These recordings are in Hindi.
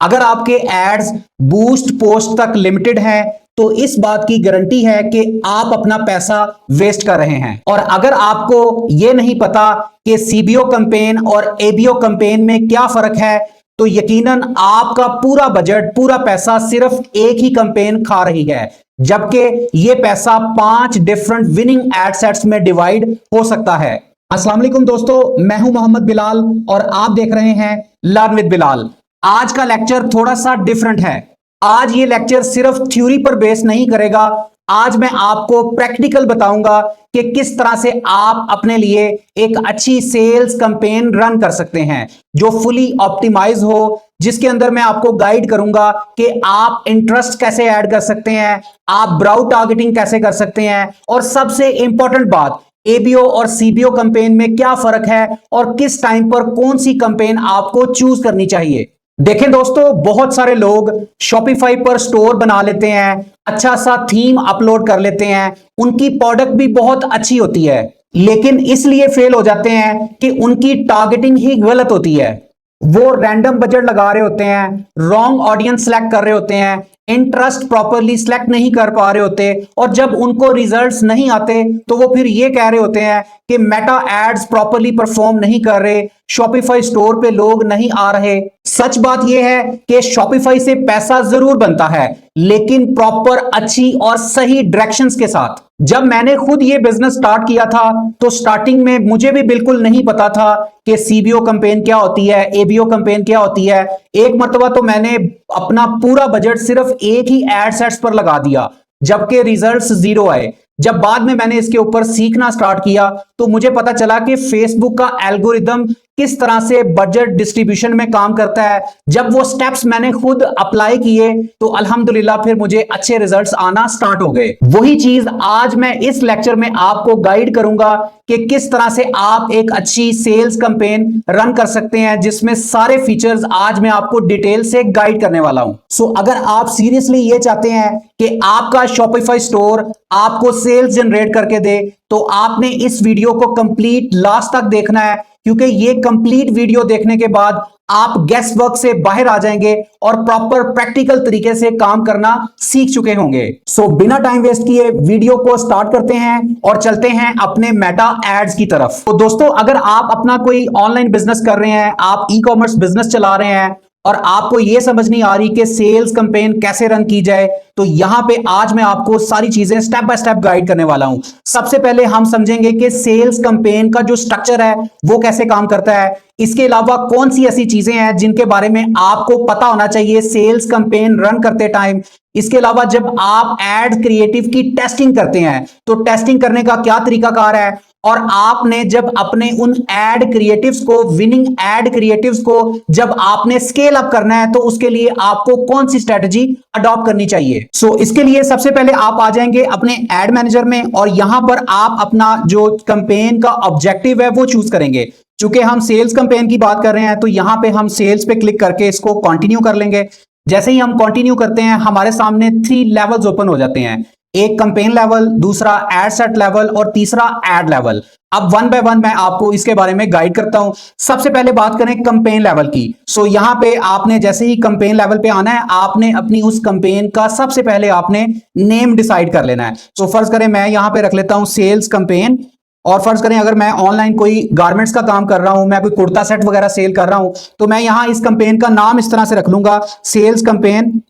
अगर आपके एड्स बूस्ट पोस्ट तक लिमिटेड हैं तो इस बात की गारंटी है कि आप अपना पैसा वेस्ट कर रहे हैं। और अगर आपको यह नहीं पता कि सीबीओ कैंपेन और एबीओ कैंपेन में क्या फर्क है तो यकीनन आपका पूरा बजट, पूरा पैसा सिर्फ एक ही कैंपेन खा रही है, जबकि यह पैसा 5 डिफरेंट विनिंग एड सेट्स में डिवाइड हो सकता है। अस्सलाम वालेकुम दोस्तों, मैं हूं मोहम्मद बिलाल और आप देख रहे हैं लर्न विद बिलाल। आज का लेक्चर थोड़ा सा डिफरेंट है। आज ये लेक्चर सिर्फ थ्योरी पर बेस नहीं करेगा। आज मैं आपको प्रैक्टिकल बताऊंगा कि किस तरह से आप अपने लिए एक अच्छी सेल्स कैंपेन रन कर सकते हैं जो फुली ऑप्टिमाइज हो, जिसके अंदर मैं आपको गाइड करूंगा कि आप इंटरेस्ट कैसे ऐड कर सकते हैं, आप ब्राउड टारगेटिंग कैसे कर सकते हैं, और सबसे इंपॉर्टेंट बात, एबीओ और सीबीओ कैंपेन में क्या फर्क है और किस टाइम पर कौन सी कैंपेन आपको चूज करनी चाहिए। देखें दोस्तों, बहुत सारे लोग शॉपिफाई पर स्टोर बना लेते हैं, अच्छा सा थीम अपलोड कर लेते हैं, उनकी प्रोडक्ट भी बहुत अच्छी होती है, लेकिन इसलिए फेल हो जाते हैं कि उनकी टारगेटिंग ही गलत होती है। वो रैंडम बजट लगा रहे होते हैं, रॉन्ग ऑडियंस सेलेक्ट कर रहे होते हैं, इंटरेस्ट प्रॉपरली सिलेक्ट नहीं कर पा रहे होते, और जब उनको रिजल्ट्स नहीं आते तो वो फिर ये कह रहे होते हैं कि मेटा एड्स प्रॉपरली परफॉर्म नहीं कर रहे, शॉपिफाई स्टोर पे लोग नहीं आ रहे। सच बात यह है कि शॉपिफाई से पैसा जरूर बनता है, लेकिन प्रॉपर अच्छी और सही डायरेक्शंस के साथ। जब मैंने खुद ये बिजनेस स्टार्ट किया था तो स्टार्टिंग में मुझे भी बिल्कुल नहीं पता था कि सीबीओ कैंपेन क्या होती है, एबीओ कैंपेन क्या होती है। एक मर्तबा तो मैंने अपना पूरा बजट सिर्फ एक ही एड सेट्स पर लगा दिया, जबकि रिजल्ट्स जीरो आए। जब बाद में मैंने इसके ऊपर सीखना स्टार्ट किया तो मुझे पता चला कि फेसबुक का एल्गोरिदम किस तरह से बजट डिस्ट्रीब्यूशन में काम करता है। जब वो स्टेप्स मैंने खुद अप्लाई किए तो अल्हम्दुलिल्लाह फिर मुझे अच्छे रिजल्ट्स आना स्टार्ट हो गए। वही चीज आज मैं इस लेक्चर में आपको गाइड करूंगा कि किस तरह से आप एक अच्छी सेल्स कैंपेन रन कर सकते हैं, जिसमें सारे फीचर्स आज मैं आपको डिटेल से गाइड करने वाला हूं। सो अगर आप सीरियसली ये चाहते हैं कि आपका शॉपिफाई स्टोर आपको सेल्स जनरेट करके दे तो आपने इस वीडियो को कंप्लीट लास्ट तक देखना है, क्योंकि ये कंप्लीट वीडियो देखने के बाद आप गेस वर्क से बाहर आ जाएंगे और प्रॉपर प्रैक्टिकल तरीके से काम करना सीख चुके होंगे। सो बिना टाइम वेस्ट किए वीडियो को स्टार्ट करते हैं और चलते हैं अपने मेटा एड्स की तरफ। तो दोस्तों, अगर आप अपना कोई ऑनलाइन बिजनेस कर रहे हैं, आप ई कॉमर्स बिजनेस चला रहे हैं और आपको यह समझ नहीं आ रही कि सेल्स कैंपेन कैसे रन की जाए, तो यहां पे आज मैं आपको सारी चीजें स्टेप बाय स्टेप गाइड करने वाला हूं। सबसे पहले हम समझेंगे कि सेल्स कैंपेन का जो स्ट्रक्चर है वो कैसे काम करता है। इसके अलावा कौन सी ऐसी चीजें हैं जिनके बारे में आपको पता होना चाहिए सेल्स कैंपेन रन करते टाइम। इसके अलावा जब आप एड क्रिएटिव की टेस्टिंग करते हैं तो टेस्टिंग करने का क्या तरीकाकार है, और आपने जब अपने उन एड क्रिएटिव्स को, विनिंग एड क्रिएटिव्स को जब आपने स्केल अप करना है तो उसके लिए आपको कौन सी स्ट्रेटजी अडॉप्ट करनी चाहिए। सो इसके लिए सबसे पहले आप आ जाएंगे अपने एड मैनेजर में और यहां पर आप अपना जो कैंपेन का ऑब्जेक्टिव है वो चूज करेंगे। चूंकि हम सेल्स कैंपेन की बात कर रहे हैं तो यहां पे हम सेल्स पे क्लिक करके इसको कंटिन्यू कर लेंगे। जैसे ही हम कंटिन्यू करते हैं हमारे सामने 3 लेवल्स ओपन हो जाते हैं, एक कैंपेन लेवल, दूसरा एड सेट लेवल और तीसरा एड लेवल। अब वन बाय वन मैं आपको इसके बारे में गाइड करता हूं। सबसे पहले बात करें कैंपेन लेवल की। सो यहां पे आपने जैसे ही कैंपेन लेवल पे आना है, आपने अपनी उस कैंपेन का सबसे पहले आपने नेम डिसाइड कर लेना है। सो फर्ज करें मैं यहां पे रख लेता हूं सेल्स कैंपेन, और फर्ज करें अगर मैं ऑनलाइन कोई गारमेंट्स का काम कर रहा हूं, मैं कोई कुर्ता सेट वगैरह सेल कर रहा हूं, तो मैं यहां इस कैंपेन का नाम इस तरह से रख लूंगा, सेल्स कैंपेन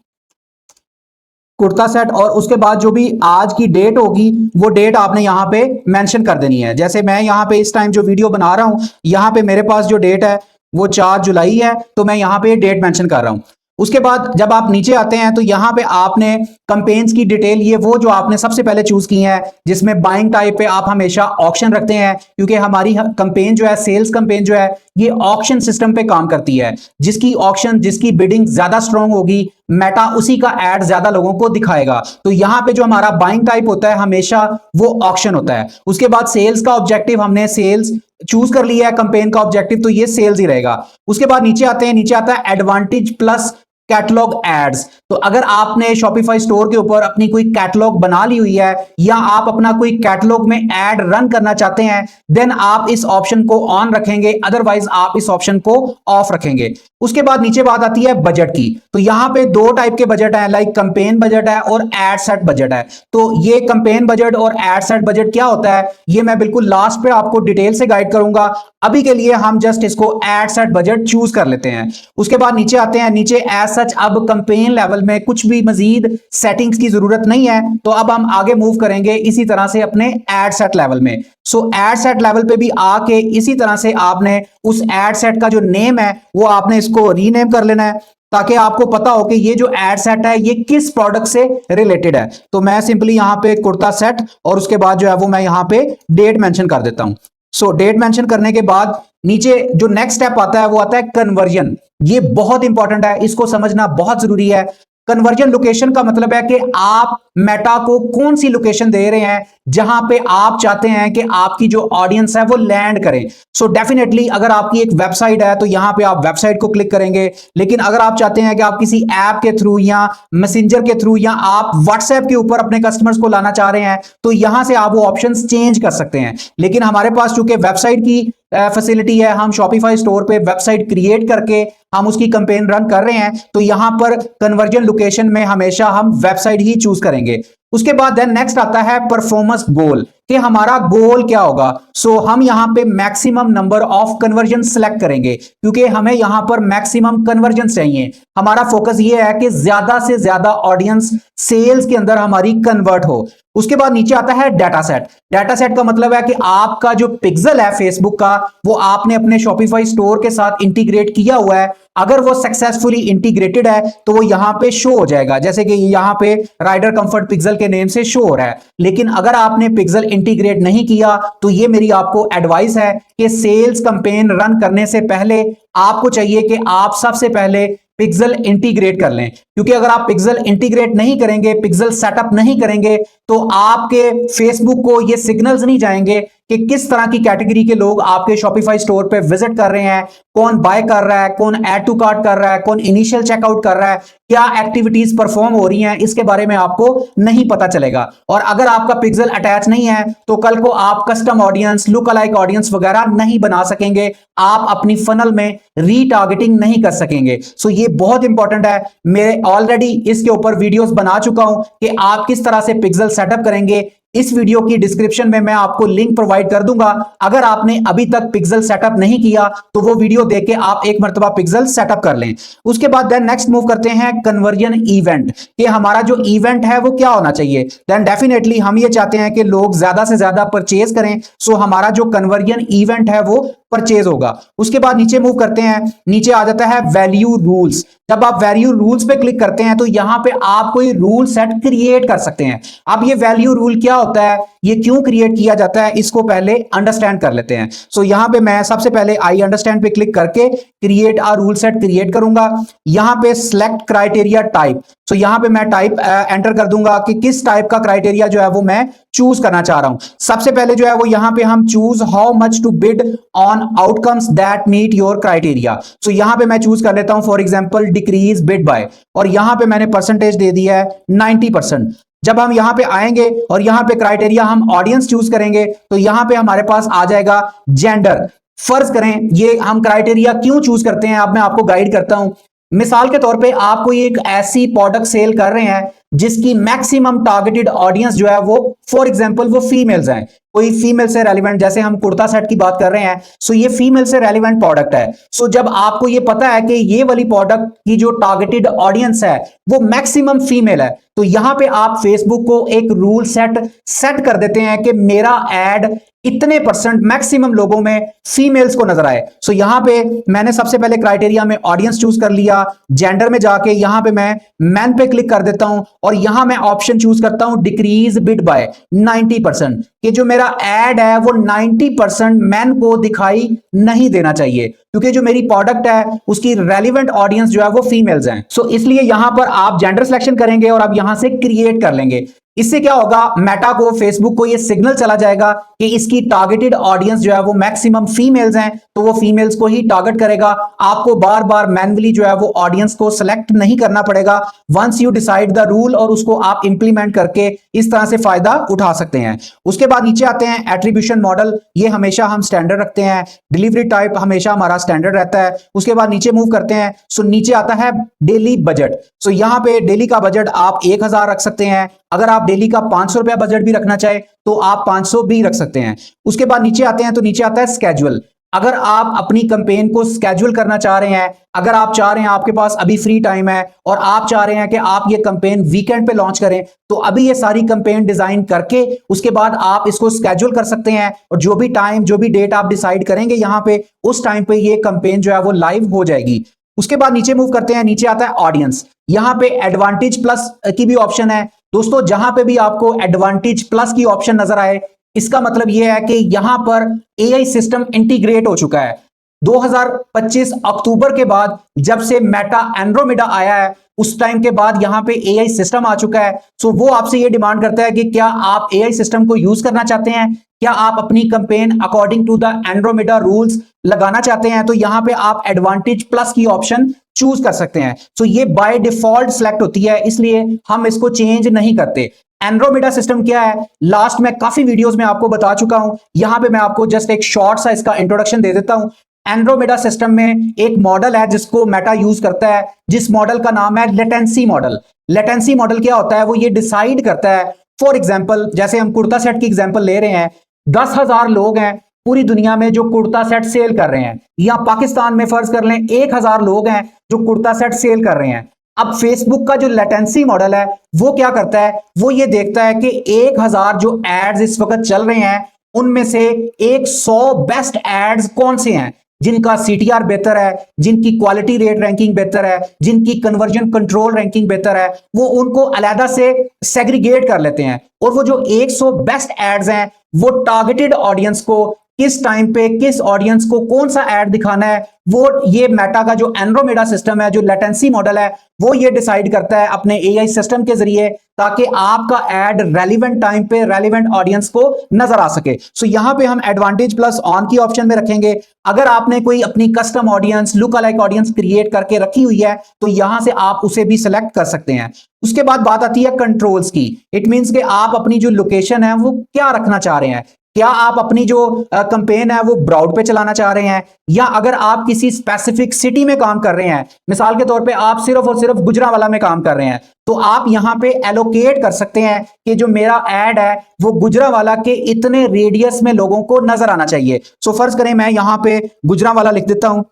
कुर्ता सेट, और उसके बाद जो भी आज की डेट होगी वो डेट आपने यहां पे मेंशन कर देनी है। जैसे मैं यहां पे इस टाइम जो वीडियो बना रहा हूं, यहां पे मेरे पास जो डेट है वो 4 जुलाई है, तो मैं यहां पे डेट मेंशन कर रहा हूं। उसके बाद जब आप नीचे आते हैं तो यहां पे आपने कैंपेन्स की डिटेल, ये वो जो आपने सबसे पहले चूज की है, जिसमें बाइंग टाइप पे आप हमेशा ऑक्शन रखते हैं, क्योंकि हमारी कैंपेन जो है, सेल्स कैंपेन जो है, ये ऑक्शन सिस्टम पे काम करती है। जिसकी ऑक्शन, जिसकी बिडिंग ज्यादा स्ट्रांग होगी, मेटा उसी का एड ज्यादा लोगों को दिखाएगा। तो यहां पे जो हमारा बाइंग टाइप होता है हमेशा वो ऑक्शन होता है। उसके बाद सेल्स का ऑब्जेक्टिव, हमने सेल्स चूज कर लिया है कैंपेन का ऑब्जेक्टिव, तो ये सेल्स ही रहेगा। उसके बाद नीचे आते हैं, नीचे आता है एडवांटेज प्लस कैटलॉग एड्स। तो अगर आपने शॉपिफाई स्टोर के ऊपर अपनी कोई कैटलॉग बना ली हुई है या आप अपना कोई कैटलॉग में एड रन करना चाहते हैं, देन आप इस ऑप्शन को ऑन रखेंगे, अदरवाइज आप इस ऑप्शन को ऑफ रखेंगे। उसके बाद नीचे बात आती है बजट की। तो यहां पे दो टाइप के बजट है, लाइक कैंपेन बजट है और एड सेट बजट है। तो ये कैंपेन बजट और एड सेट बजट क्या होता है, ये मैं बिल्कुल लास्ट पे आपको डिटेल से गाइड करूंगा। अभी के लिए हम जस्ट इसको एड सेट बजट चूज कर लेते हैं। उसके बाद नीचे आते हैं, नीचे एज सच अब कैंपेन लेवल में कुछ भी मजीद सेटिंग्स की जरूरत नहीं है, तो अब हम आगे मूव करेंगे इसी तरह से अपने एड सेट लेवल में। सो एड सेट लेवल पे भी आके इसी तरह से आपने उस एड सेट का जो नेम है वो आपने इसको रीनेम कर लेना है, ताकि आपको पता हो कि ये जो एड सेट है ये किस प्रोडक्ट से रिलेटेड है। तो मैं सिंपली यहां पे कुर्ता सेट और उसके बाद जो है वो मैं यहां पे डेट मेंशन कर देता हूं। सो डेट मेंशन करने के बाद नीचे जो नेक्स्ट स्टेप आता है वो आता है कन्वर्जन। ये बहुत इंपॉर्टेंट है, इसको समझना बहुत जरूरी है। कन्वर्जन लोकेशन का मतलब है कि आप मेटा को कौन सी लोकेशन दे रहे हैं जहां पे आप चाहते हैं कि आपकी जो ऑडियंस है वो लैंड करे। सो डेफिनेटली अगर आपकी एक वेबसाइट है तो यहां पे आप वेबसाइट को क्लिक करेंगे, लेकिन अगर आप चाहते हैं कि आप किसी ऐप के थ्रू या मैसेंजर के थ्रू या आप व्हाट्सएप के ऊपर अपने कस्टमर्स को लाना चाह रहे हैं, तो यहां से आप वो ऑप्शंस चेंज कर सकते हैं। लेकिन हमारे पास चूंकि वेबसाइट की फैसिलिटी है, हम शॉपिफाई स्टोर पे वेबसाइट क्रिएट करके हम उसकी कैंपेन रन कर रहे हैं, तो यहां पर कन्वर्जन लोकेशन में हमेशा हम वेबसाइट ही चूज करेंगे। उसके बाद देन नेक्स्ट आता है परफॉर्मेंस गोल, कि हमारा गोल क्या होगा। सो हम यहां पे maximum number of conversion select करेंगे, क्योंकि हमें यहां पर मैक्सिमम कन्वर्जन चाहिए। हमारा फोकस ये है कि ज्यादा से ज्यादा ऑडियंस सेल्स के अंदर हमारी कन्वर्ट हो। उसके बाद नीचे आता है डाटा सेट। डाटा सेट का मतलब है कि आपका जो पिक्सल है फेसबुक का, वो आपने अपने शॉपिफाई स्टोर के साथ इंटीग्रेट किया हुआ है। अगर वो सक्सेसफुली इंटीग्रेटेड है तो वो यहां पे शो हो जाएगा, जैसे कि यहां पे राइडर कंफर्ट पिक्सल के नेम से शो हो रहा है। लेकिन अगर आपने पिक्सल इंटीग्रेट नहीं किया तो ये मेरी आपको एडवाइस है कि सेल्स कैंपेन रन करने से पहले आपको चाहिए कि आप सबसे पहले पिक्सल इंटीग्रेट कर लें, क्योंकि अगर आप पिक्सल इंटीग्रेट नहीं करेंगे, पिक्सल सेटअप नहीं करेंगे, तो आपके फेसबुक को ये सिग्नल्स नहीं जाएंगे कि किस तरह की कैटेगरी के लोग आपके शॉपिफाई स्टोर पे विजिट कर रहे हैं, कौन बाय कर रहा है, कौन ऐड टू कार्ट कर रहा है, कौन इनिशियल चेकआउट कर रहा है, क्या एक्टिविटीज परफॉर्म हो रही हैं, इसके बारे में आपको नहीं पता चलेगा। और अगर आपका पिक्सल अटैच नहीं है तो कल को आप custom audience, look alike audience वगैरह नहीं बना सकेंगे, आप अपनी फनल में रीटारगेटिंग नहीं कर सकेंगे। सो ये बहुत इंपॉर्टेंट है। मैं ऑलरेडी इसके ऊपर वीडियोस बना चुका हूं कि आप किस तरह से पिक्सल सेटअप करेंगे। इस वीडियो की डिस्क्रिप्शन में मैं आपको लिंक प्रोवाइड कर दूंगा। अगर आपने अभी तक पिक्सल सेटअप नहीं किया तो वो वीडियो देख के आप एक मर्तबा पिक्सल सेटअप कर लें। उसके बाद देन नेक्स्ट मूव करते हैं कन्वर्जन इवेंट, कि हमारा जो इवेंट है वो क्या होना चाहिए। देन डेफिनेटली हम ये चाहते हैं कि लोग ज्यादा से ज्यादा परचेज करें, सो हमारा जो कन्वर्जन इवेंट है वो परचेज होगा। उसके बाद नीचे मूव करते हैं, नीचे आ जाता है वैल्यू रूल्स। जब आप वैल्यू रूल्स पे क्लिक करते हैं तो यहां पे आप कोई रूल सेट क्रिएट कर सकते हैं। अब ये वैल्यू रूल क्या होता है, ये क्यों क्रिएट किया जाता है, इसको पहले अंडरस्टैंड कर लेते हैं। सो यहां पे मैं सबसे पहले आई अंडरस्टैंड पे क्लिक करके create a rule set create करूंगा। यहां पे सिलेक्ट क्राइटेरिया टाइप, सो यहां पे मैं टाइप एंटर कर दूंगा कि किस टाइप का क्राइटेरिया जो है वो मैं चूज करना चाह रहा हूं। सबसे पहले जो है वो यहां पे हम choose how much to bid on outcomes that meet your criteria. So यहां पे मैं चूज कर लेता हूं for example decrease bid by, और यहां पे मैंने परसेंटेज दे दिया है 90%। जब हम यहां पे आएंगे और यहां पे क्राइटेरिया हम ऑडियंस चूज करेंगे तो यहां पे हमारे पास आ जाएगा जेंडर। फर्ज करें ये हम क्राइटेरिया क्यों चूज करते हैं, अब मैं आपको गाइड करता हूं। मिसाल के तौर पे आप कोई एक ऐसी प्रोडक्ट सेल कर रहे हैं जिसकी मैक्सिमम टारगेटेड ऑडियंस जो है वो फॉर एग्जांपल वो फीमेल्स हैं, कोई फीमेल से रेलिवेंट, जैसे हम कुर्ता सेट की बात कर रहे हैं, सो ये फीमेल से रेलिवेंट प्रोडक्ट है। सो जब आपको ये पता है कि ये वाली प्रोडक्ट की जो टारगेटेड ऑडियंस है वो मैक्सिमम फीमेल है, तो यहां पे आप फेसबुक को एक रूल सेट कर देते हैं कि मेरा एड इतने परसेंट मैक्सिमम लोगों में फीमेल्स को नजर आए। सो यहां पे मैंने सबसे पहले क्राइटेरिया में ऑडियंस चूज कर लिया, जेंडर में जाके यहां पे मैं मैन पे क्लिक कर देता हूं और यहां मैं ऑप्शन चूज करता हूं डिक्रीज बिड बाय 90%, कि जो मेरा एड है वो 90% मैन को दिखाई नहीं देना चाहिए, क्योंकि जो मेरी प्रोडक्ट है उसकी रेलिवेंट ऑडियंस जो है वो फीमेल्स हैं। सो इसलिए यहां पर आप जेंडर सिलेक्शन करेंगे और अब यहां से क्रिएट कर लेंगे। इससे क्या होगा, मेटा को, फेसबुक को ये सिग्नल चला जाएगा कि इसकी टारगेटेड ऑडियंस जो है वो मैक्सिमम फीमेल्स हैं, तो वो फीमेल्स को ही टारगेट करेगा। आपको बार बार मैन्युअली जो है वो ऑडियंस को सिलेक्ट नहीं करना पड़ेगा। Once you decide the rule और उसको आप इंप्लीमेंट करके इस तरह से फायदा उठा सकते हैं। उसके बाद नीचे आते हैं एट्रीब्यूशन मॉडल, ये हमेशा हम स्टैंडर्ड रखते हैं। डिलीवरी टाइप हमेशा हमारा स्टैंडर्ड रहता है। उसके बाद नीचे मूव करते हैं, सो नीचे आता है डेली बजट। सो यहां पे डेली का बजट आप 1000 रख सकते हैं। अगर आप डेली का 500 रुपया बजट भी रखना चाहे तो आप 500 भी रख सकते हैं। उसके बाद नीचे आते हैं तो नीचे आता है स्केड्यूल। अगर आप अपनी कैंपेन को स्केड्यूल करना चाह रहे हैं, अगर आप चाह रहे हैं आपके पास अभी फ्री टाइम है और आप चाह रहे हैं कि आप ये कैंपेन वीकेंड पे लॉन्च करें, तो अभी ये सारी कैंपेन डिजाइन करके उसके बाद आप इसको स्केड्यूल कर सकते हैं और जो भी टाइम, जो भी डेट आप डिसाइड करेंगे यहां पे, उस टाइम पे ये कैंपेन जो है वो लाइव हो जाएगी। उसके बाद नीचे मूव करते हैं, नीचे आता है ऑडियंस। यहां पे एडवांटेज प्लस की भी ऑप्शन है। दोस्तों जहां पे भी आपको एडवांटेज प्लस की ऑप्शन नजर आए, इसका मतलब यह है कि यहां पर एआई सिस्टम इंटीग्रेट हो चुका है। 2025 अक्टूबर के बाद जब से मेटा एंड्रोमेडा आया है, उस टाइम के बाद यहां पे एआई सिस्टम आ चुका है। सो वो आपसे ये डिमांड करता है कि क्या आप एआई सिस्टम को यूज करना चाहते हैं, क्या आप अपनी campaign according to the Andromeda rules लगाना चाहते हैं, तो यहां पे आप एडवांटेज प्लस की ऑप्शन चूज कर सकते हैं। सो ये बाय डिफॉल्ट सिलेक्ट होती है, इसलिए हम इसको चेंज नहीं करते। एंड्रोमेडा सिस्टम क्या है, लास्ट में काफी वीडियोस में आपको बता चुका हूं। यहां पे मैं आपको जस्ट एक शॉर्ट सा इसका इंट्रोडक्शन दे देता हूं। एंड्रोमेडा सिस्टम में एक मॉडल है जिसको मेटा यूज करता है, जिस मॉडल का नाम है लेटेंसी मॉडल। लेटेंसी मॉडल क्या होता है, वो ये डिसाइड करता है, फॉर एग्जाम्पल जैसे हम कुर्ता सेट की एग्जाम्पल ले रहे हैं, 10,000 लोग हैं पूरी दुनिया में जो कुर्ता सेट सेल कर रहे हैं, या पाकिस्तान में फर्ज कर लें 1000 लोग हैं जो कुर्ता सेट सेल कर रहे हैं। अब फेसबुक का जो लेटेंसी मॉडल है वो क्या करता है, वो ये देखता है कि 1000 जो एड्स इस वक्त चल रहे हैं उनमें से 100 बेस्ट एड्स कौन से हैं, जिनका सीटीआर बेहतर है, जिनकी क्वालिटी रेट रैंकिंग बेहतर है, जिनकी कन्वर्जन कंट्रोल रैंकिंग बेहतर है, वो उनको अलग से सेग्रीगेट कर लेते हैं। और वो जो 100 बेस्ट एड्स हैं वो टारगेटेड ऑडियंस को किस टाइम पे किस ऑडियंस को कौन सा ऐड दिखाना है, वो ये मेटा का जो एंड्रोमेडा सिस्टम है, जो लेटेंसी मॉडल है, वो ये डिसाइड करता है अपने एआई सिस्टम के जरिए, ताकि आपका ऐड रेलिवेंट टाइम पे रेलिवेंट ऑडियंस को नजर आ सके। सो यहां पे हम एडवांटेज प्लस ऑन की ऑप्शन में रखेंगे। अगर आपने कोई अपनी custom audience, look alike audience create करके रखी हुई है तो यहां से आप उसे भी सिलेक्ट कर सकते हैं। उसके बाद बात आती है कंट्रोल्स की। इट मींस कि आप अपनी जो लोकेशन है वो क्या रखना चाह रहे हैं। क्या आप अपनी जो कैंपेन है वो ब्राउड पे चलाना चाह रहे हैं, या अगर आप किसी स्पेसिफिक सिटी में काम कर रहे हैं, मिसाल के तौर पे आप सिर्फ और सिर्फ गुजरांवाला में काम कर रहे हैं, तो आप यहां पे एलोकेट कर सकते हैं कि जो मेरा ऐड है वो गुजरांवाला के इतने रेडियस में लोगों को नजर आना चाहिए। सो फर्ज करें मैं यहां पे गुजरांवाला लिख देता हूं।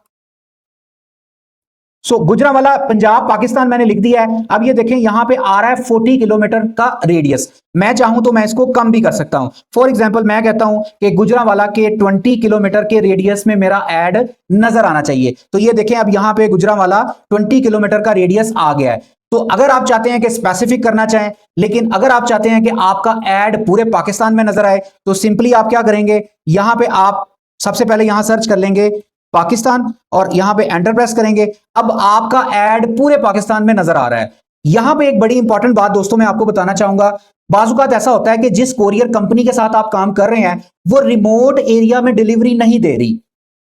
सो गुजरांवाला पंजाब पाकिस्तान मैंने लिख दिया है। अब ये देखें यहां पे आ रहा है 40 किलोमीटर का रेडियस। मैं चाहूं तो मैं इसको कम भी कर सकता हूं। फॉर एग्जांपल मैं कहता हूं कि गुजरांवाला के 20 किलोमीटर के रेडियस में मेरा ऐड नजर आना चाहिए। तो ये देखें अब यहां पे गुजरांवाला 20 किलोमीटर का रेडियस आ गया है। तो अगर आप चाहते हैं कि स्पेसिफिक करना चाहें, लेकिन अगर आप चाहते हैं कि आपका ऐड पूरे पाकिस्तान में नजर आए, तो सिंपली आप क्या करेंगे, यहां पे आप सबसे पहले यहां सर्च कर लेंगे पाकिस्तान और यहां पे एंटर प्रेस करेंगे। अब आपका ऐड पूरे पाकिस्तान में नजर आ रहा है। यहां पे एक बड़ी इंपॉर्टेंट बात दोस्तों मैं आपको बताना चाहूंगा। बाजुकात ऐसा होता है कि जिस कोरियर कंपनी के साथ आप काम कर रहे हैं वो रिमोट एरिया में डिलीवरी नहीं दे रही।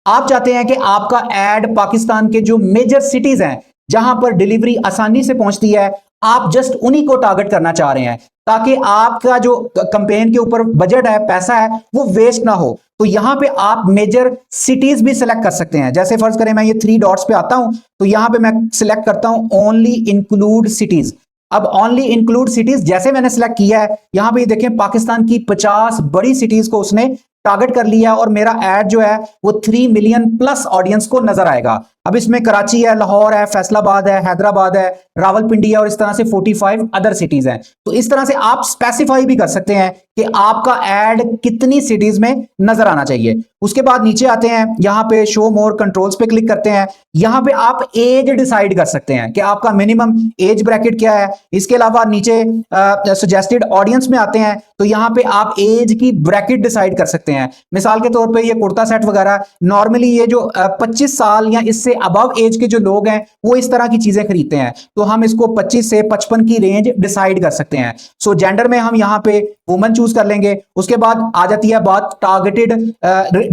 आप चाहते हैं कि आपका ऐड पाकिस्तान के जो मेजर सिटीज हैं जहां पर डिलीवरी आसानी से पहुंचती है, आप जस्ट उन्हीं को टारगेट करना चाह रहे हैं, ताकि आपका जो कैंपेन के ऊपर बजट है, पैसा है, वो वेस्ट ना हो। तो यहां पे आप मेजर सिटीज भी सिलेक्ट कर सकते हैं। जैसे फर्ज करें मैं ये 3 डॉट्स पे आता हूं, तो यहां पे मैं सिलेक्ट करता हूं ओनली इंक्लूड सिटीज। अब ओनली इंक्लूड सिटीज जैसे मैंने सिलेक्ट किया है, यहां पे देखें पाकिस्तान की 50 बड़ी सिटीज को उसने टारगेट कर लिया और मेरा ऐड जो है वो 3 मिलियन प्लस ऑडियंस को नजर आएगा। अब इसमें कराची है, लाहौर है, फैसलाबाद है, हैदराबाद है, रावलपिंडी है और इस तरह से 45 अदर सिटीज हैं। तो इस तरह से आप स्पेसिफाई भी कर सकते हैं कि आपका ऐड कितनी सिटीज में नजर आना चाहिए। उसके बाद नीचे आते हैं, यहां पे शो मोर कंट्रोल्स पे क्लिक करते हैं। यहां पे आप एज डिसाइड कर सकते हैं कि आपका मिनिमम एज ब्रैकेट क्या है। इसके अलावा नीचे सजेस्टेड ऑडियंस में आते हैं, तो यहां पे आप एज की ब्रैकेट डिसाइड कर सकते हैं। मिसाल के तौर पे ये कुर्ता सेट वगैरह नॉर्मली ये जो 25 साल या इससे से अबव एज के जो लोग हैं वो इस तरह की चीजें खरीदते हैं, तो हम इसको 25 से 55 की रेंज डिसाइड कर सकते हैं। सो जेंडर में हम यहाँ पे वुमन चूज कर लेंगे। उसके बाद आ जाती है बात टारगेटेड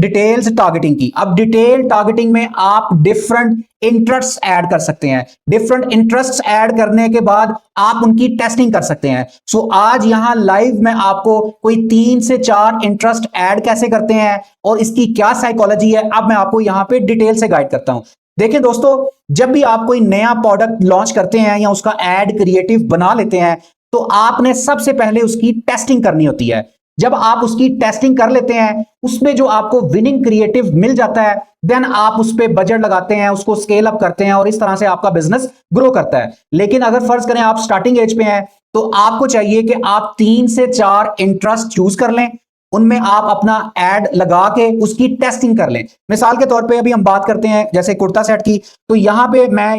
डिटेल्स टारगेटिंग की। अब डिटेल टारगेटिंग में आप डिफरेंट इंटरेस्ट ऐड कर सकते हैं। डिफरेंट इंटरेस्ट ऐड करने के बाद आप उनकी टेस्टिंग कर सकते हैं। सो आज यहां लाइव में आपको कोई 3 से 4 इंटरेस्ट ऐड कैसे करते हैं और इसकी क्या साइकोलॉजी है, अब मैं आपको यहां पे डिटेल से गाइड करता हूं। देखिए दोस्तों, जब भी आप कोई नया प्रोडक्ट लॉन्च करते हैं या उसका एड क्रिएटिव बना लेते हैं, तो आपने सबसे पहले उसकी टेस्टिंग करनी होती है। जब आप उसकी टेस्टिंग कर लेते हैं, उसमें जो आपको विनिंग क्रिएटिव मिल जाता है, देन आप उस पर बजट लगाते हैं, उसको स्केल अप करते हैं और इस तरह से आपका बिजनेस ग्रो करता है। लेकिन अगर फर्ज करें आप स्टार्टिंग एज पे हैं, तो आपको चाहिए कि आप 3 से 4 इंटरेस्ट चूज कर लें, उनमें आप अपना एड लगा के उसकी टेस्टिंग कर लें। मिसाल के तौर पे अभी हम बात करते हैं जैसे कुर्ता सेट की, तो यहां पे मैं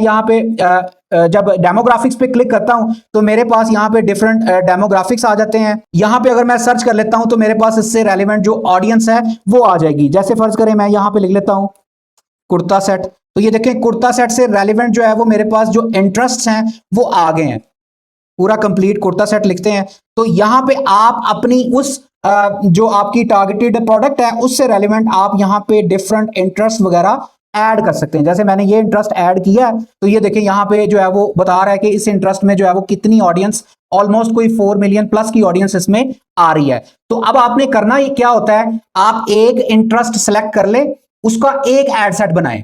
जब डेमोग्राफिक्स पे क्लिक करता हूं तो मेरे पास यहां पे डिफरेंट डेमोग्राफिक्स आ जाते हैं। यहां पे अगर मैं सर्च कर लेता हूं तो मेरे पास इससे रेलेवेंट जो ऑडियंस है वो आ जाएगी। जैसे फर्ज करें मैं यहां पे लिख लेता हूं कुर्ता सेट, तो ये देखें कुर्ता सेट से रेलेवेंट जो है वो मेरे पास जो इंटरेस्ट हैं वो आ गए हैं। पूरा कंप्लीट कुर्ता सेट लिखते हैं, तो यहां पे आप अपनी उस जो आपकी टारगेटेड प्रोडक्ट है उससे रेलिवेंट आप यहां पे डिफरेंट इंटरेस्ट वगैरह ऐड कर सकते हैं। जैसे मैंने ये इंटरेस्ट ऐड किया है, तो ये देखिए यहां पे जो है वो बता रहा है कि इस इंटरेस्ट में जो है वो कितनी ऑडियंस, ऑलमोस्ट कोई 4 मिलियन प्लस की ऑडियंस इसमें आ रही है। तो अब आपने करना ये क्या होता है, आप एक इंटरेस्ट सेलेक्ट कर ले, उसका एक एड सेट बनाएं।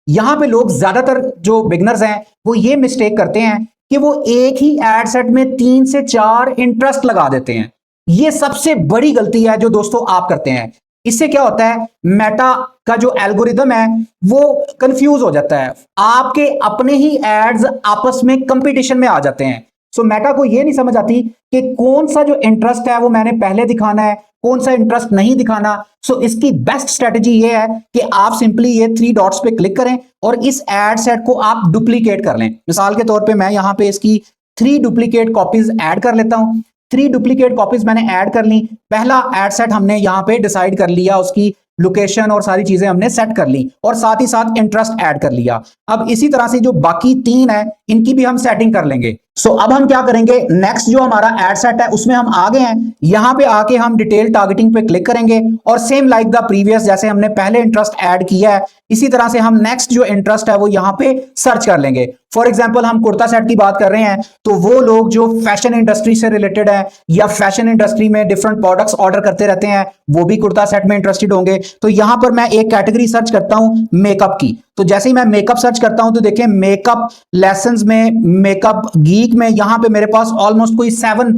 यहां पे लोग ज्यादातर जो बिगनर्स हैं वो ये मिस्टेक करते हैं कि वो एक ही एड सेट में 3 से 4 इंटरेस्ट लगा देते हैं। ये सबसे बड़ी गलती है जो दोस्तों आप करते हैं। इससे क्या होता है, मेटा का जो एल्गोरिदम है वो कंफ्यूज हो जाता है, आपके अपने ही एड्स आपस में कंपटीशन में आ जाते हैं। सो मेटा को ये नहीं समझ आती कि कौन सा जो इंटरेस्ट है वो मैंने पहले दिखाना है, कौन सा इंटरेस्ट नहीं दिखाना। सो इसकी बेस्ट स्ट्रेटेजी ये है कि आप सिंपली ये 3 डॉट्स पे क्लिक करें और इस एड सेट को आप डुप्लीकेट कर लें। मिसाल के तौर पे मैं यहां पे इसकी 3 डुप्लीकेट कॉपीज ऐड कर लेता हूं। 3 डुप्लीकेट कॉपीज मैंने ऐड कर ली। पहला एड सेट हमने यहां पे डिसाइड कर लिया, उसकी लोकेशन और सारी चीजें हमने सेट कर ली और साथ ही साथ इंटरेस्ट ऐड कर लिया। अब इसी तरह से जो बाकी 3 है इनकी भी हम सेटिंग कर लेंगे। सो अब हम क्या करेंगे, नेक्स्ट जो हमारा एड सेट है उसमें हम आ गए हैं। यहां पे आके हम डिटेल टारगेटिंग पे क्लिक करेंगे और सेम लाइक द प्रीवियस, जैसे हमने पहले इंटरेस्ट ऐड किया है इसी तरह से हम नेक्स्ट जो इंटरेस्ट है वो यहां पे सर्च कर लेंगे। फॉर एग्जांपल हम कुर्ता सेट की बात कर रहे हैं, तो वो लोग जो फैशन इंडस्ट्री से रिलेटेड है या फैशन इंडस्ट्री में डिफरेंट प्रोडक्ट्स ऑर्डर करते रहते हैं, वो भी कुर्ता सेट में इंटरेस्टेड होंगे। तो यहां पर मैं एक कैटेगरी सर्च करता हूं मेकअप की, तो जैसे ही मैं मेकअप सर्च करता हूं तो देखिए मेकअप लेसन्स में, मेकअप गीक में यहां पे मेरे पास ऑलमोस्ट कोई 7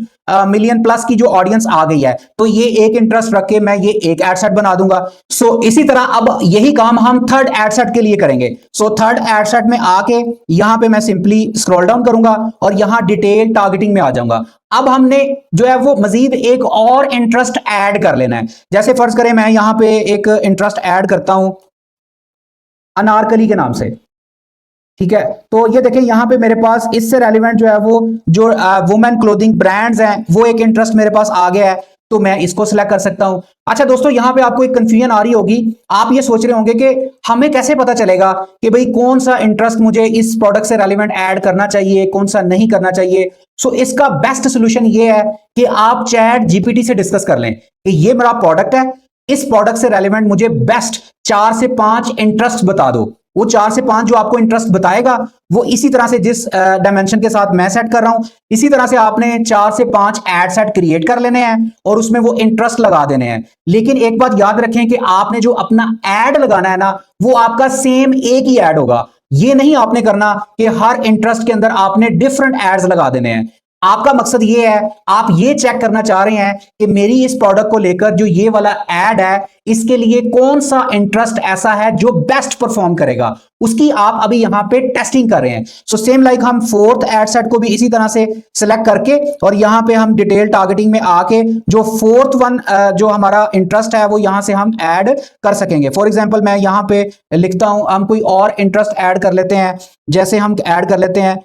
मिलियन प्लस की जो ऑडियंस आ गई है। तो ये एक इंटरेस्ट रख के मैं ये एक एड सेट बना दूंगा। सो इसी तरह अब यही काम हम थर्ड एड सेट के लिए करेंगे। सो थर्ड एड सेट में आके यहां पे मैं सिंपली स्क्रॉल डाउन करूंगा और यहां डिटेल टारगेटिंग में आ जाऊंगा। अब हमने जो है वो मजीद एक और इंटरेस्ट ऐड कर लेना है। जैसे फर्ज करें मैं यहां पे एक इंटरेस्ट ऐड करता हूं अनारकली के नाम से, ठीक है। तो ये देखें यहां पे मेरे पास इससे रेलिवेंट जो है वो जो वुमेन क्लोथिंग ब्रांड्स हैं वो एक इंटरेस्ट मेरे पास आ गया है, तो मैं इसको सिलेक्ट कर सकता हूं। अच्छा दोस्तों, यहां पे आपको एक कंफ्यूजन आ रही होगी, आप ये सोच रहे होंगे कि हमें कैसे पता चलेगा कि भाई कौन सा इंटरेस्ट मुझे इस प्रोडक्ट से रेलिवेंट ऐड करना चाहिए, कौन सा नहीं करना चाहिए। सो इसका बेस्ट सोल्यूशन ये है कि आप चैट जीपीटी से डिस्कस कर लें कि ये मेरा प्रोडक्ट है, इस प्रोडक्ट से रेलिवेंट मुझे बेस्ट 4 से 5 इंटरेस्ट बता दो। वो 4 से 5 जो आपको इंटरेस्ट बताएगा वो इसी तरह से जिस डायमेंशन के साथ मैं सेट कर रहा हूं इसी तरह से आपने 4 से 5 एड सेट क्रिएट कर लेने हैं और उसमें वो इंटरेस्ट लगा देने हैं। लेकिन एक बात याद रखें कि आपने जो अपना एड लगाना है ना वो आपका सेम एक ही एड होगा। ये नहीं आपने करना कि हर इंटरेस्ट के अंदर आपने डिफरेंट एड्स लगा देने हैं। आपका मकसद ये है, आप ये चेक करना चाह रहे हैं कि मेरी इस प्रोडक्ट को लेकर जो ये वाला एड है इसके लिए कौन सा इंटरेस्ट ऐसा है जो बेस्ट परफॉर्म करेगा, उसकी आप अभी यहां पे टेस्टिंग कर रहे हैं। सो सेम लाइक हम फोर्थ एड सेट को भी इसी तरह से सिलेक्ट करके और यहां पे हम डिटेल टारगेटिंग में आके जो फोर्थ वन जो हमारा इंटरेस्ट है वो यहां से हम ऐड कर सकेंगे। फॉर एग्जांपल मैं यहां पे लिखता हूं, हम कोई और इंटरेस्ट ऐड कर लेते हैं। जैसे हम ऐड कर लेते हैं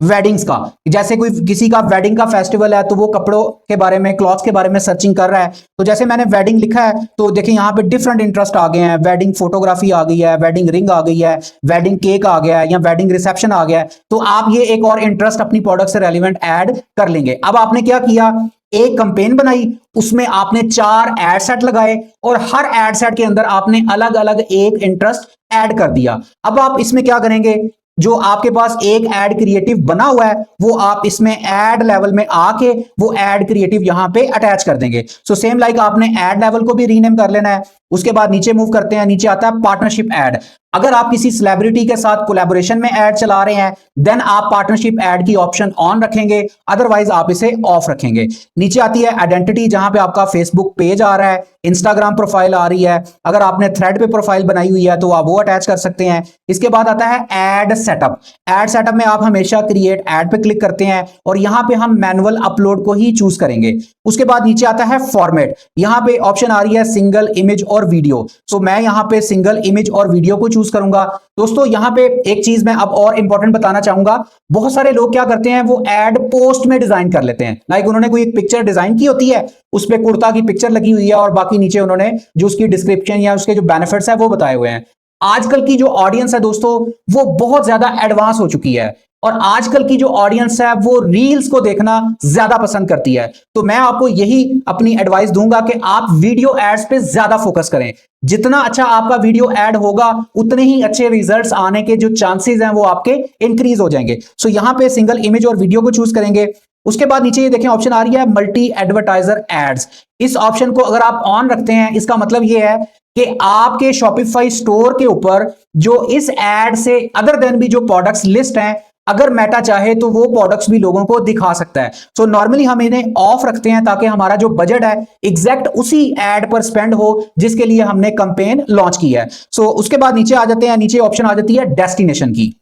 वेडिंग्स का। जैसे कोई किसी का वेडिंग का फेस्टिवल है तो वो कपड़ों के बारे में, क्लॉथ्स के बारे में सर्चिंग कर रहा है, तो जैसे मैंने वेडिंग लिखा है तो देखिए यहाँ पे डिफरेंट इंटरेस्ट आ गए हैं। वेडिंग फोटोग्राफी आ गई है, वेडिंग रिंग आ गई है, वेडिंग केक आ गया है, या वेडिंग रिसेप्शन आ गया है। तो आप ये एक और इंटरेस्ट अपनी प्रोडक्ट से रेलिवेंट ऐड कर लेंगे। अब आपने क्या किया, एक कंपेन बनाई, उसमें आपने 4 एड सेट लगाए और हर एड सेट के अंदर आपने अलग अलग एक इंटरेस्ट ऐड कर दिया। अब आप इसमें क्या करेंगे, जो आपके पास एक एड क्रिएटिव बना हुआ है वो आप इसमें एड लेवल में आके वो एड क्रिएटिव यहां पे अटैच कर देंगे। सो सेम लाइक आपने एड लेवल को भी रीनेम कर लेना है। उसके बाद नीचे मूव करते हैं, नीचे आता है पार्टनरशिप एड। अगर आप किसी सेलिब्रिटी के साथ कोलैबोरेशन में ऐड चला रहे हैं देन आप पार्टनरशिप ऐड की ऑप्शन ऑन रखेंगे, अदरवाइज आप इसे ऑफ रखेंगे। नीचे आती है आइडेंटिटी, जहां पे आपका फेसबुक पेज आ रहा है, इंस्टाग्राम प्रोफाइल आ रही है, अगर आपने थ्रेड पे प्रोफाइल बनाई हुई है तो आप वो अटैच कर सकते हैं। इसके बाद आता है ऐड सेटअप। ऐड सेटअप में आप हमेशा क्रिएट ऐड पे क्लिक करते हैं और यहां पे हम मैनुअल अपलोड को ही चूज करेंगे। उसके बाद नीचे आता है फॉर्मेट, यहां पे ऑप्शन आ रही है सिंगल इमेज और वीडियो। सो मैं यहां पे सिंगल इमेज और वीडियो को चूज करूंगा। दोस्तों यहां पे एक चीज मैं अब और इंपॉर्टेंट बताना चाहूंगा, बहुत सारे लोग क्या करते हैं वो एड पोस्ट में डिजाइन कर लेते हैं। लाइक उन्होंने कोई एक पिक्चर डिजाइन की होती है, उस पे कुर्ता की पिक्चर लगी हुई है और बाकी नीचे उन्होंने जो उसकी डिस्क्रिप्शन या उसके जो बेनिफिट्स है वो बताए हुए हैं। आजकल की जो ऑडियंस है दोस्तों वो बहुत ज्यादा एडवांस हो चुकी है और आजकल की जो ऑडियंस है वो रील्स को देखना ज्यादा पसंद करती है। तो मैं आपको यही अपनी एडवाइस दूंगा कि आप वीडियो एड्स पे ज्यादा फोकस करें। जितना अच्छा आपका वीडियो ऐड होगा उतने ही अच्छे रिजल्ट्स आने के जो चांसेस हैं वो आपके इंक्रीज हो जाएंगे। सो यहां पे सिंगल इमेज और वीडियो को चूज करेंगे। उसके बाद नीचे ये देखें ऑप्शन आ रही है मल्टी एडवर्टाइजर एड्स। इस ऑप्शन को अगर आप ऑन रखते हैं इसका मतलब ये है कि आपके शॉपिफाई स्टोर के ऊपर जो इस एड से अदर देन भी जो प्रोडक्ट्स लिस्ट हैं, अगर मेटा चाहे तो वो प्रोडक्ट्स भी लोगों को दिखा सकता है। सो नॉर्मली हम इन्हें ऑफ रखते हैं ताकि हमारा जो बजट है एग्जैक्ट उसी एड पर स्पेंड हो जिसके लिए हमने कैंपेन लॉन्च की है। सो उसके बाद नीचे आ जाते हैं, नीचे ऑप्शन आ जाती है डेस्टिनेशन की।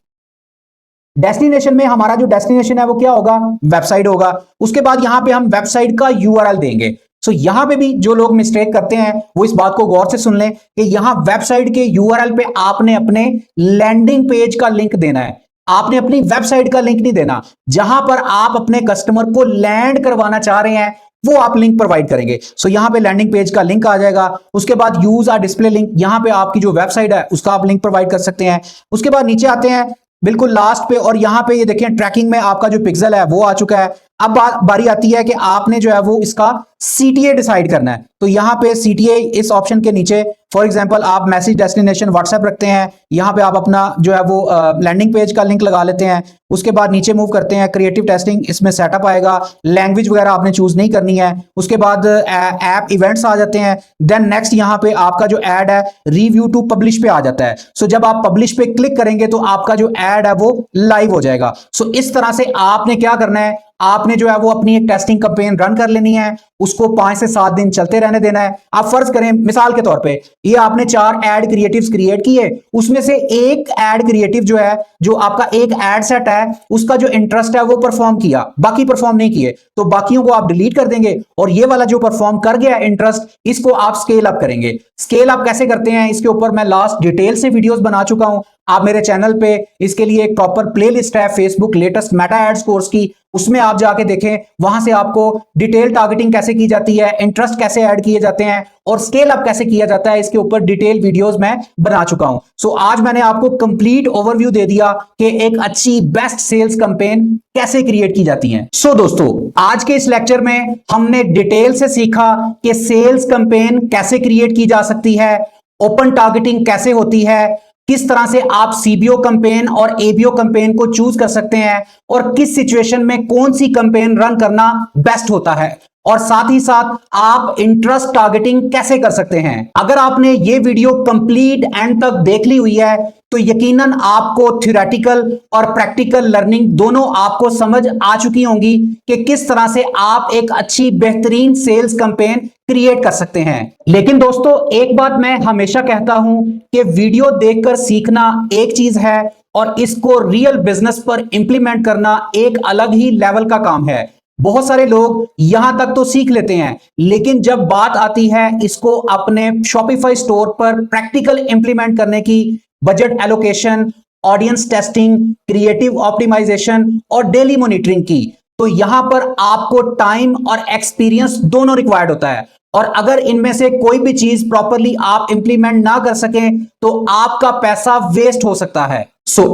डेस्टिनेशन में हमारा जो डेस्टिनेशन है वो क्या होगा, वेबसाइट होगा। उसके बाद यहां पे हम वेबसाइट का यूआरएल देंगे। सो यहां पे भी जो लोग मिस्टेक करते हैं वो इस बात को गौर से सुन लें कि यहां वेबसाइट के यूआरएल पे आपने अपने लैंडिंग पेज का लिंक देना है, आपने अपनी वेबसाइट का लिंक नहीं देना। जहां पर आप अपने कस्टमर को लैंड करवाना चाह रहे हैं वो आप लिंक प्रोवाइड करेंगे। सो यहां पे लैंडिंग पेज का लिंक आ जाएगा। उसके बाद यूज आ डिस्प्ले लिंक, यहां पे आपकी जो वेबसाइट है उसका आप लिंक प्रोवाइड कर सकते हैं। उसके बाद नीचे आते हैं बिल्कुल लास्ट पे और यहां पे ये देखें ट्रैकिंग में आपका जो पिक्सल है वो आ चुका है। अब बारी आती है कि आपने जो है वो इसका सीटीए डिसाइड करना है। तो यहां पे सीटीए इस ऑप्शन के नीचे फॉर एग्जांपल आप मैसेज डेस्टिनेशन व्हाट्सएप रखते हैं, यहां पे आप अपना जो है वो लैंडिंग पेज का लिंक लगा लेते हैं। उसके बाद नीचे मूव करते हैं, क्रिएटिव टेस्टिंग इसमें सेटअप आएगा, लैंग्वेज वगैरह आपने चूज नहीं करनी है। उसके बाद ऐप इवेंट्स आ जाते हैं। देन नेक्स्ट यहां पे आपका जो ऐड है रिव्यू टू पब्लिश पे आ जाता है। सो जब आप पब्लिश पे क्लिक करेंगे तो आपका जो ऐड है वो लाइव हो जाएगा। सो इस तरह से आपने क्या करना है, आपने जो है वो अपनी एक टेस्टिंग कैंपेन रन कर लेनी है, उसको 5 से 7 दिन चलते रहने देना है। आप फर्ज करें मिसाल के तौर पे ये आपने 4 एड क्रिएटिव्स क्रिएट किए, उसमें से एक एड क्रिएटिव जो है, जो आपका एक एड सेट है उसका जो इंटरेस्ट है वो परफॉर्म किया, बाकी परफॉर्म नहीं किए, तो बाकियों को आप डिलीट कर देंगे और ये वाला जो परफॉर्म कर गया इंटरेस्ट इसको आप स्केल अप करेंगे। स्केल अप कैसे करते हैं इसके ऊपर मैं लास्ट डिटेल से वीडियोस बना चुका हूं, आप मेरे चैनल पे इसके लिए एक प्रॉपर प्लेलिस्ट है Facebook latest Meta ads course की, उसमें आप जाके देखें, वहां से आपको डिटेल टारगेटिंग कैसे की जाती है, इंटरेस्ट कैसे ऐड किए जाते हैं और स्केल अप कैसे किया जाता है इसके ऊपर डिटेल वीडियोस मैं बना चुका हूं। सो आज मैंने आपको कंप्लीट ओवरव्यू दे दिया कि एक अच्छी बेस्ट सेल्स कैंपेन कैसे क्रिएट की जाती है। सो दोस्तों आज के इस लेक्चर में हमने डिटेल से सीखा कि सेल्स कैंपेन कैसे क्रिएट की जा सकती है, ओपन टारगेटिंग कैसे होती है, किस तरह से आप सीबीओ कैंपेन और एबीओ कैंपेन को चूज कर सकते हैं और किस सिचुएशन में कौन सी कैंपेन रन करना बेस्ट होता है, और साथ ही साथ आप इंटरेस्ट टारगेटिंग कैसे कर सकते हैं। अगर आपने ये वीडियो कंप्लीट एंड तक देख ली हुई है तो यकीनन आपको थ्योरेटिकल और प्रैक्टिकल लर्निंग दोनों आपको समझ आ चुकी होंगी कि किस तरह से आप एक अच्छी बेहतरीन सेल्स कैंपेन क्रिएट कर सकते हैं। लेकिन दोस्तों एक बात मैं हमेशा कहता हूं कि वीडियो देखकर सीखना एक चीज है और इसको रियल बिजनेस पर इंप्लीमेंट करना एक अलग ही लेवल का काम है। बहुत सारे लोग यहां तक तो सीख लेते हैं लेकिन जब बात आती है इसको अपने शॉपिफाई स्टोर पर प्रैक्टिकल इंप्लीमेंट करने की, budget allocation audience testing, creative optimisation और डेली मॉनिटरिंग की। तो यहां पर आपको टाइम और एक्सपीरियंस दोनों रिक्वायर्ड होता है, और अगर इनमें से कोई भी चीज प्रॉपरली आप इंप्लीमेंट ना कर सकें तो आपका पैसा वेस्ट हो सकता है।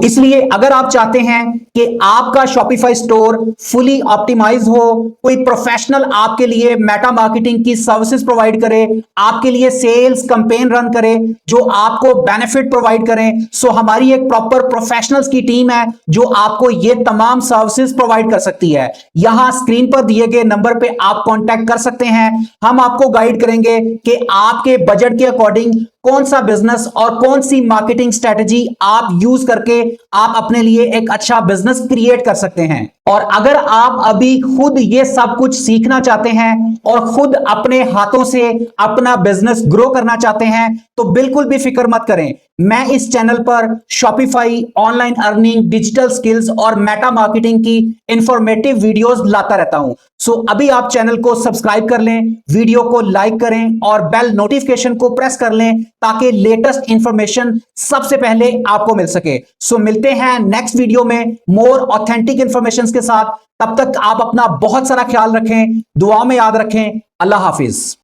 इसलिए अगर आप चाहते हैं कि आपका शॉपिफाई स्टोर फुली ऑप्टिमाइज हो, कोई प्रोफेशनल आपके लिए मेटा मार्केटिंग की सर्विसेज प्रोवाइड करे, आपके लिए सेल्स कैंपेन रन करे जो आपको बेनिफिट प्रोवाइड करें, हमारी एक प्रॉपर प्रोफेशनल्स की टीम है जो आपको ये तमाम सर्विसेज प्रोवाइड कर सकती है। यहां स्क्रीन पर दिए गए नंबर पे आप कांटेक्ट कर सकते हैं। हम आपको गाइड करेंगे कि आपके बजट के अकॉर्डिंग कौन सा बिजनेस और कौन सी मार्केटिंग स्ट्रेटजी आप यूज करके आप अपने लिए एक अच्छा बिजनेस क्रिएट कर सकते हैं। और अगर आप अभी खुद ये सब कुछ सीखना चाहते हैं और खुद अपने हाथों से अपना बिजनेस ग्रो करना चाहते हैं तो बिल्कुल भी फिक्र मत करें, मैं इस चैनल पर Shopify, online earning, digital skills और मेटा मार्केटिंग की इंफॉर्मेटिव वीडियोस लाता रहता हूं। अभी आप चैनल को सब्सक्राइब कर लें, वीडियो को लाइक करें और बेल नोटिफिकेशन को प्रेस कर लें ताकि लेटेस्ट इंफॉर्मेशन सबसे पहले आपको मिल सके। मिलते हैं नेक्स्ट वीडियो में मोर ऑथेंटिक इंफॉर्मेशन के साथ। तब तक आप अपना बहुत सारा ख्याल रखें, दुआ में याद रखें। अल्लाह हाफिज।